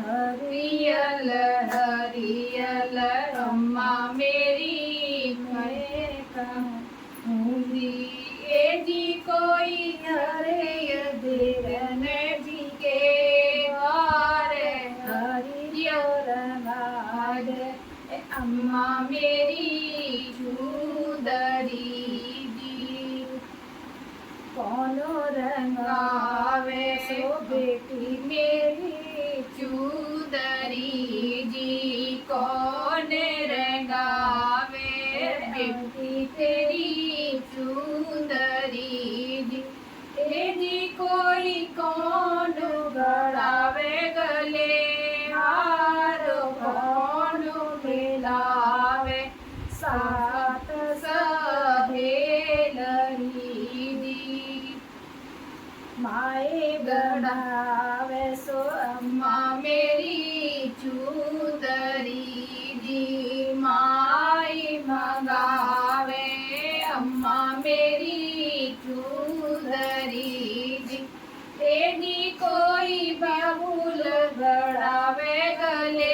हरियल हरियल अम्मा मेरी मैं कहूँगी ए जी कोई हरे देरन जी के हारे हरियर नाद अम्मा मेरी चूदरी जी कौनो रंगावे सो बेटी मेरी चूदरी जी कौन रंगावे बेटी तेरी चूदरी जी ए जी कोई कौन गड़ावे गले हार कौन मिलावे साथ सहेलरी जी माए गढ़ावे सो अम्मा मेरी चूदरी जी माई मंगावे अम्मा मेरी चूदरी जी तेरी कोई बाबुल गढ़ावे गले